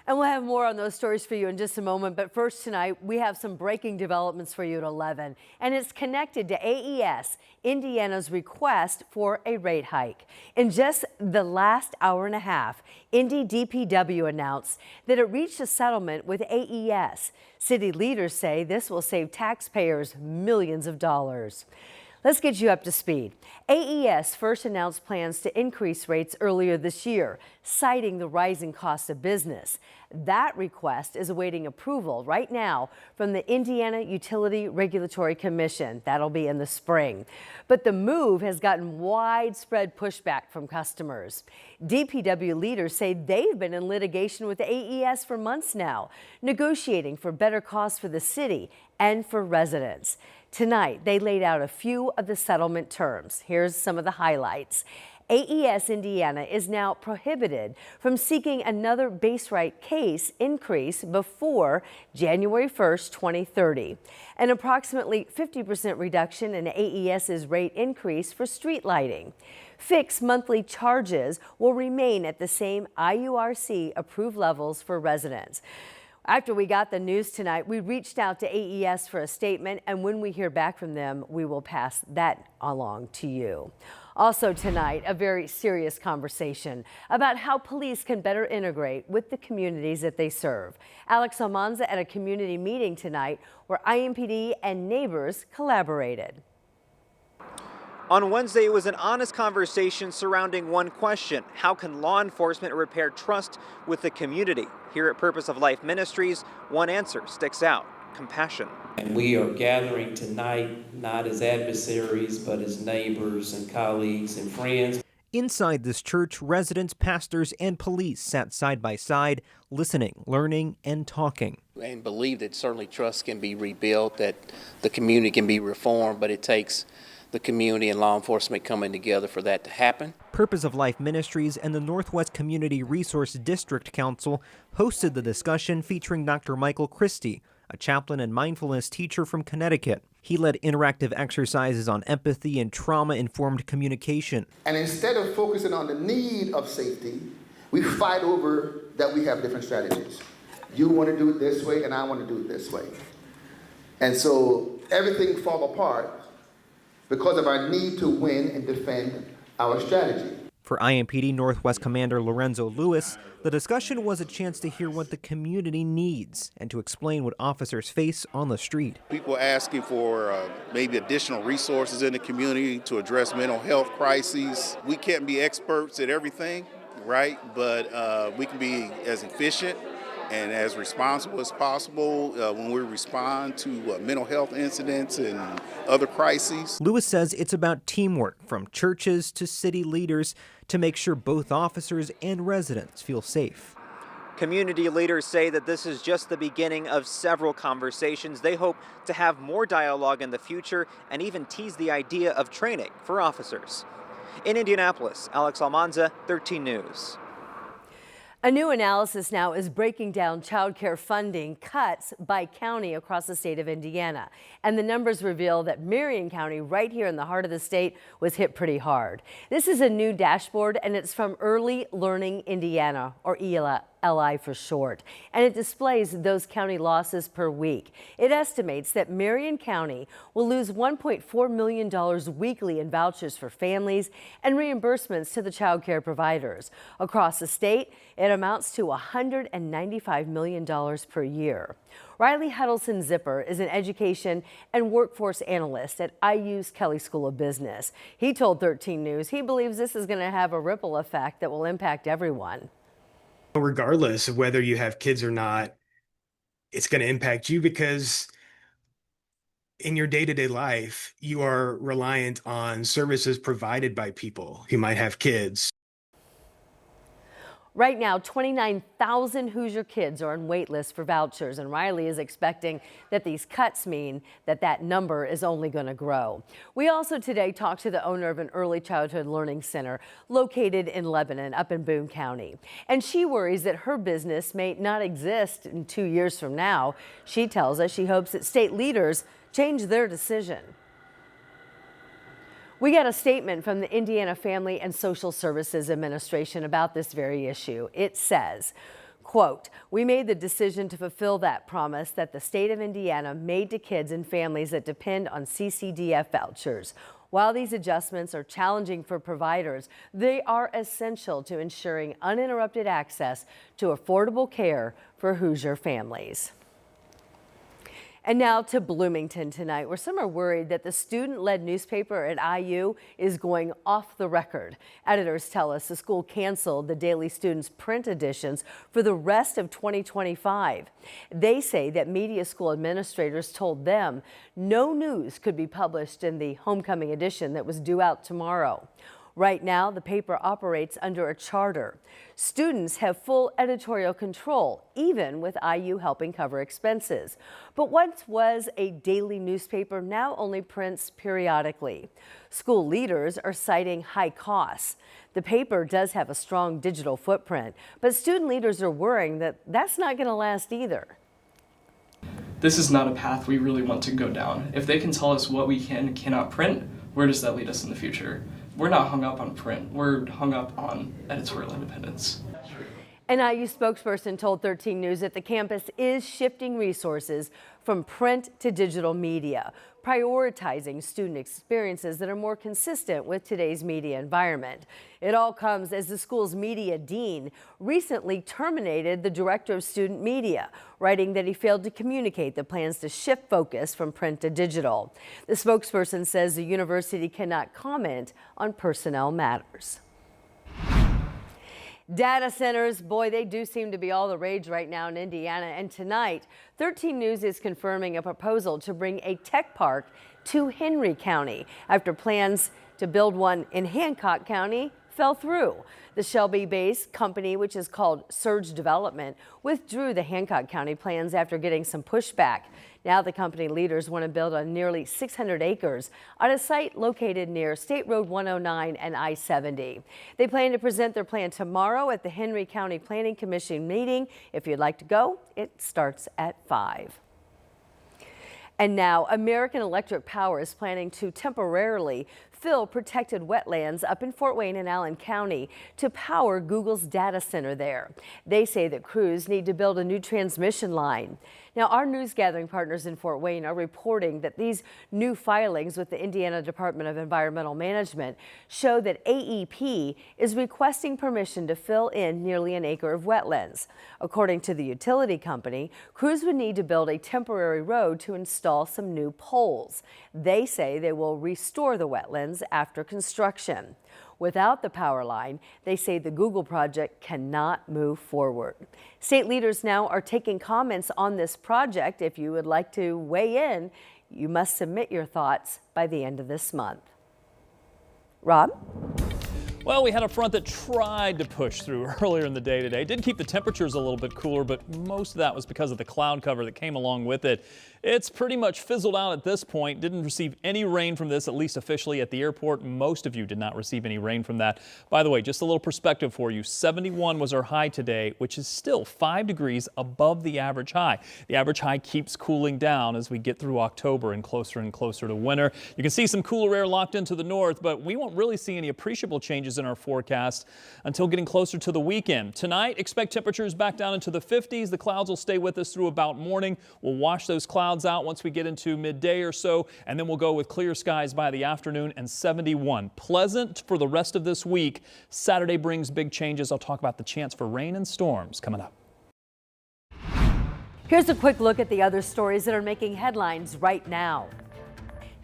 And we'll have more on those stories for you in just a moment. But first tonight, we have some breaking developments for you at 11. And it's connected to AES, Indiana's request for a rate hike. In just the last hour and a half, Indy DPW announced that it reached a settlement with AES. City leaders say this will save taxpayers millions of dollars. Let's get you up to speed. AES first announced plans to increase rates earlier this year, citing the rising cost of business. That request is awaiting approval right now from the Indiana Utility Regulatory Commission. That'll be in the spring. But the move has gotten widespread pushback from customers. DPW leaders say they've been in litigation with the AES for months now, negotiating for better costs for the city and for residents. Tonight, they laid out a few of the settlement terms. Here's some of the highlights. AES Indiana is now prohibited from seeking another base rate case increase before January 1st, 2030. An approximately 50% reduction in AES's rate increase for street lighting. Fixed monthly charges will remain at the same IURC approved levels for residents. After we got the news tonight, we reached out to AES for a statement, and when we hear back from them, we will pass that along to you. Also tonight, a very serious conversation about how police can better integrate with the communities that they serve. Alex Almanza at a community meeting tonight where IMPD and neighbors collaborated. On Wednesday, it was an honest conversation surrounding one question: how can law enforcement repair trust with the community? Here at Purpose of Life Ministries, one answer sticks out: compassion. And we are gathering tonight not as adversaries, but as neighbors and colleagues and friends. Inside this church, residents, pastors, and police sat side by side, listening, learning, and talking. And believe that certainly trust can be rebuilt, that the community can be reformed, but it takes the community and law enforcement coming together for that to happen. Purpose of Life Ministries and the Northwest Community Resource District Council hosted the discussion featuring Dr. Michael Christie, a chaplain and mindfulness teacher from Connecticut. He led interactive exercises on empathy and trauma-informed communication. And instead of focusing on the need of safety, we fight over that we have different strategies. You want to do it this way, and I want to do it this way. And so everything falls apart because of our need to win and defend our strategy. For IMPD Northwest Commander Lorenzo Lewis, the discussion was a chance to hear what the community needs and to explain what officers face on the street. People asking for maybe additional resources in the community to address mental health crises. We can't be experts at everything, right? But we can be as efficient and as responsible as possible when we respond to mental health incidents and other crises. Lewis says it's about teamwork from churches to city leaders to make sure both officers and residents feel safe. Community leaders say that this is just the beginning of several conversations. They hope to have more dialogue in the future and even tease the idea of training for officers. In Indianapolis, Alex Almanza, 13 News. A new analysis now is breaking down child care funding cuts by county across the state of Indiana. And the numbers reveal that Marion County, right here in the heart of the state, was hit pretty hard. This is a new dashboard, and it's from Early Learning Indiana, or ELI for short, and it displays those county losses per week. It estimates that Marion County will lose $1.4 million weekly in vouchers for families and reimbursements to the child care providers. Across the state, it amounts to $195 million per year. Riley Huddleston Zipper is an education and workforce analyst at IU's Kelley School of Business. He told 13 News he believes this is going to have a ripple effect that will impact everyone. Regardless of whether you have kids or not, it's going to impact you because in your day-to-day life, you are reliant on services provided by people who might have kids. Right now, 29,000 Hoosier kids are on wait lists for vouchers, and Riley is expecting that these cuts mean that that number is only going to grow. We also today talked to the owner of an early childhood learning center located in Lebanon, up in Boone County. And she worries that her business may not exist in 2 years from now. She tells us she hopes that state leaders change their decision. We got a statement from the Indiana Family and Social Services Administration about this very issue. It says, Quote, "We made the decision to fulfill that promise that the state of Indiana made to kids and families that depend on CCDF vouchers. While these adjustments are challenging for providers, they are essential to ensuring uninterrupted access to affordable care for Hoosier families." And now to Bloomington tonight, where some are worried that the student-led newspaper at IU is going off the record. Editors tell us the school canceled the Daily Student's print editions for the rest of 2025. They say that media school administrators told them no news could be published in the homecoming edition that was due out tomorrow. Right now, the paper operates under a charter. Students have full editorial control, even with IU helping cover expenses. But what was a daily newspaper now only prints periodically. School leaders are citing high costs. The paper does have a strong digital footprint, but student leaders are worrying that that's not going to last either. This is not a path we really want to go down. If they can tell us what we can and cannot print, where does that lead us in the future? We're not hung up on print, we're hung up on editorial independence. An IU spokesperson told 13 News that the campus is shifting resources from print to digital media, prioritizing student experiences that are more consistent with today's media environment. It all comes as the school's media dean recently terminated the director of student media, writing that he failed to communicate the plans to shift focus from print to digital. The spokesperson says the university cannot comment on personnel matters. Data centers, boy, they do seem to be all the rage right now in Indiana. And tonight, 13 News is confirming a proposal to bring a tech park to Henry County after plans to build one in Hancock County fell through. The Shelby-based company, which is called Surge Development, withdrew the Hancock County plans after getting some pushback. Now the company leaders want to build on nearly 600 acres on a site located near State Road 109 and I-70. They plan to present their plan tomorrow at the Henry County Planning Commission meeting. If you'd like to go, it starts at 5. And now American Electric Power is planning to temporarily fill protected wetlands up in Fort Wayne and Allen County to power Google's data center there. They say that crews need to build a new transmission line. Now, our news gathering partners in Fort Wayne are reporting that these new filings with the Indiana Department of Environmental Management show that AEP is requesting permission to fill in nearly an acre of wetlands. According to the utility company, crews would need to build a temporary road to install some new poles. They say they will restore the wetlands after construction. Without the power line, they say the Google project cannot move forward. State leaders now are taking comments on this project. If you would like to weigh in, you must submit your thoughts by the end of this month. Rob? Well, we had a front that tried to push through earlier in the day today. Did keep the temperatures a little bit cooler, but most of that was because of the cloud cover that came along with it. It's pretty much fizzled out at this point. Didn't receive any rain from this, at least officially at the airport. Most of you did not receive any rain from that. By the way, just a little perspective for you. 71 was our high today, which is still 5 degrees above the average high. The average high keeps cooling down as we get through October and closer to winter. You can see some cooler air locked into the north, but we won't really see any appreciable changes in our forecast until getting closer to the weekend. Tonight, expect temperatures back down into the 50s. The clouds will stay with us through about morning. We'll wash those clouds out once we get into midday or so, and then we'll go with clear skies by the afternoon and 71. Pleasant for the rest of this week. Saturday brings big changes. I'll talk about the chance for rain and storms coming up. Here's a quick look at the other stories that are making headlines right now.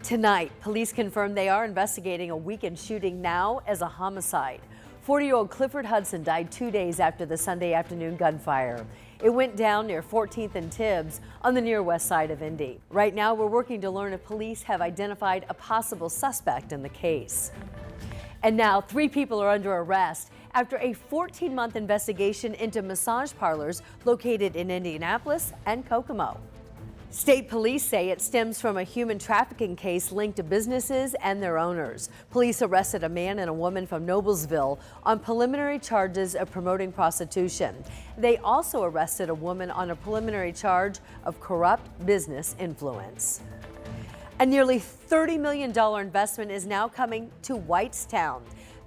Tonight, police confirm they are investigating a weekend shooting now as a homicide. 40-year-old Clifford Hudson died 2 days after the Sunday afternoon gunfire. It went down near 14th and Tibbs on the near west side of Indy. Right now, we're working to learn if police have identified a possible suspect in the case. And now 3 people are under arrest after a 14-month investigation into massage parlors located in Indianapolis and Kokomo. State police say it stems from a human trafficking case linked to businesses and their owners. Police arrested a man and a woman from Noblesville on preliminary charges of promoting prostitution. They also arrested a woman on a preliminary charge of corrupt business influence. A nearly $30 million investment is now coming to Whitestown.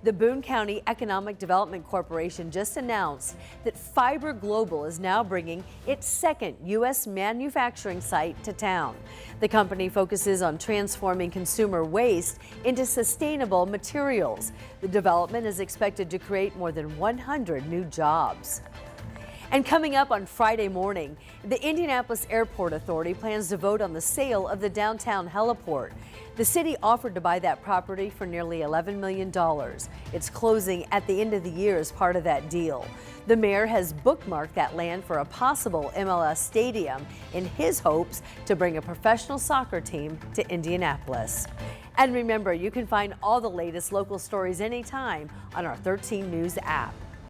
The Boone County Economic Development Corporation just announced that Fiber Global is now bringing its second U.S. manufacturing site to town. The company focuses on transforming consumer waste into sustainable materials. The development is expected to create more than 100 new jobs. And coming up on Friday morning, the Indianapolis Airport Authority plans to vote on the sale of the downtown heliport. The city offered to buy that property for nearly $11 million. It's closing at the end of the year as part of that deal. The mayor has bookmarked that land for a possible MLS stadium in his hopes to bring a professional soccer team to Indianapolis. And remember, you can find all the latest local stories anytime on our 13 News app.